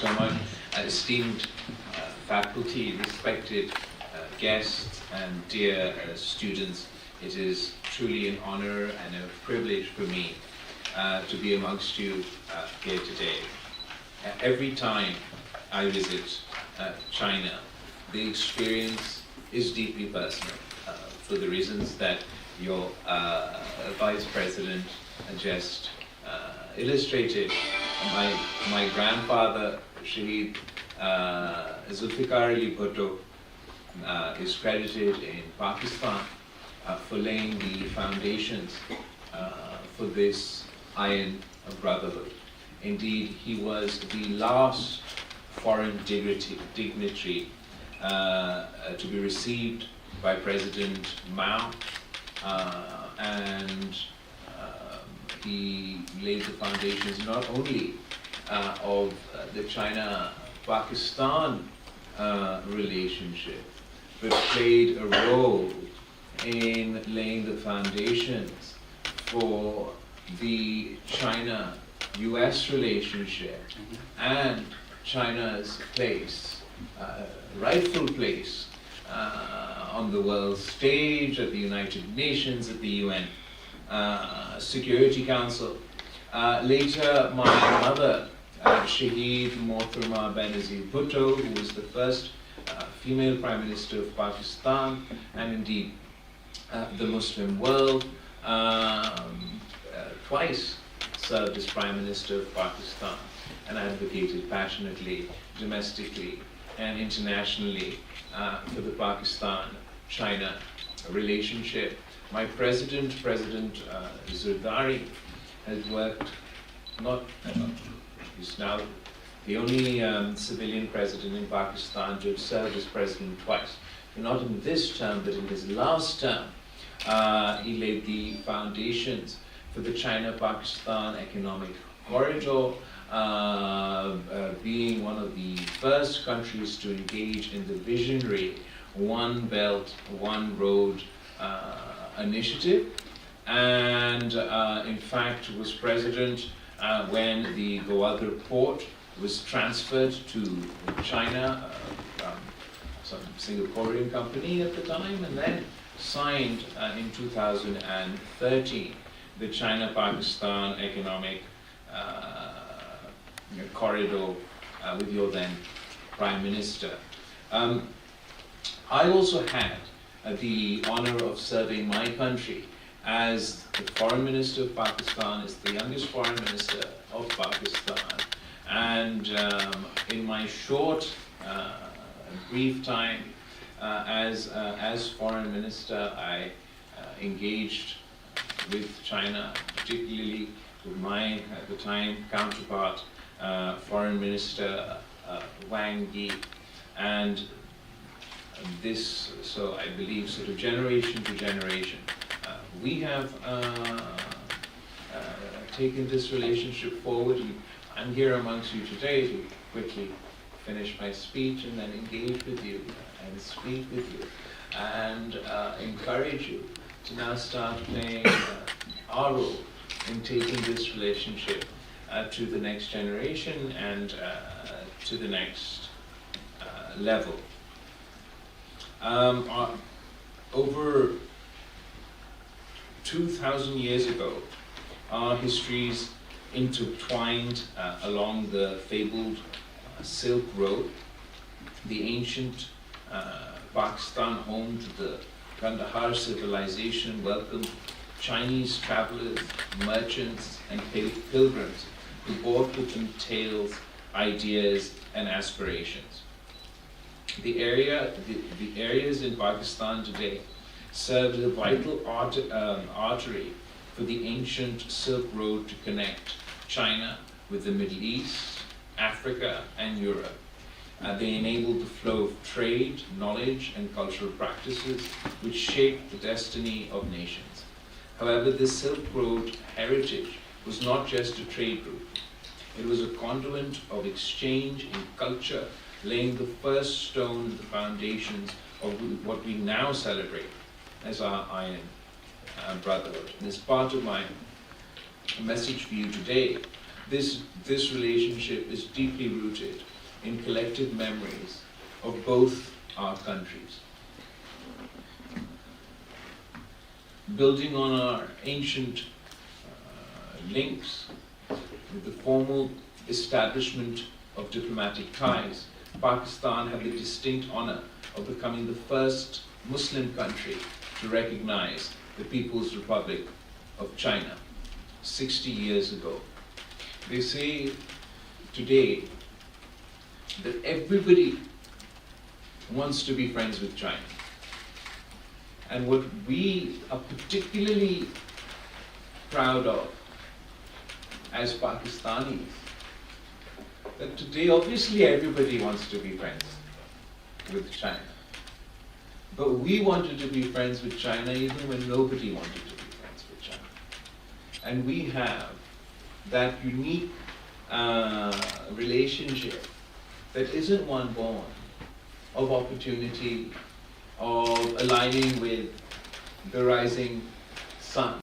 so much. Esteemed faculty, respected guests, and dear students, it is truly an honor and a privilege for me to be amongst you here today. Every time I visit China, the experience is deeply personal for the reasons that your Vice President just illustrated. My grandfather, Shahid Zulfikar Ali Bhutto, is credited in Pakistan for laying the foundations for this iron brotherhood. Indeed, he was the last foreign dignitary to be received by President Mao, and he laid the foundations not only of the China-Pakistan relationship, but played a role in laying the foundations for the China-US relationship and China's place, rightful place on the world stage, at the United Nations, at the UN Security Council. Later, my mother, Shahid Mohtarma Benazir Bhutto, who was the first female Prime Minister of Pakistan, and indeed the Muslim world, twice served as Prime Minister of Pakistan and advocated passionately, domestically and internationally for the Pakistan-China relationship. My President Zardari, has worked, he's now the only civilian president in Pakistan to have served as president twice. Not in this term, but in his last term, he laid the foundations for the China-Pakistan economic corridor, being one of the first countries to engage in the visionary One Belt, One Road initiative, and in fact was president when the Gwadar port was transferred to China from some Singaporean company at the time, and then signed in 2013 the China-Pakistan economic corridor with your then Prime Minister. I also had the honor of serving my country as the Foreign Minister of Pakistan, as the youngest Foreign Minister of Pakistan, and in my short, brief time as Foreign Minister, I engaged with China, particularly with my, at the time, counterpart, Foreign Minister Wang Yi, and this, so I believe, sort of generation to generation, we have taken this relationship forward. I'm here amongst you today to quickly finish my speech and then engage with you and speak with you and encourage you to now start playing our role in taking this relationship to the next generation and to the next level. Over 2,000 years ago, our histories intertwined along the fabled Silk Road. The ancient Pakistan, home to the Kandahar civilization, welcomed Chinese travelers, merchants, and pilgrims who brought with them tales, ideas, and aspirations. The areas in Pakistan today served as a vital artery for the ancient Silk Road to connect China with the Middle East, Africa, and Europe. They enabled the flow of trade, knowledge, and cultural practices which shaped the destiny of nations. However, this Silk Road heritage was not just a trade route. It was a conduit of exchange in culture, laying the first stone to the foundations of what we now celebrate as our iron brotherhood. And as part of my message for you today, this relationship is deeply rooted in collective memories of both our countries. Building on our ancient links with the formal establishment of diplomatic ties, Pakistan had the distinct honor of becoming the first Muslim country to recognize the People's Republic of China 60 years ago. They say today that everybody wants to be friends with China. And what we are particularly proud of as Pakistanis, that today obviously everybody wants to be friends with China. But we wanted to be friends with China even when nobody wanted to be friends with China. And we have that unique relationship that isn't one born of opportunity, of aligning with the rising sun.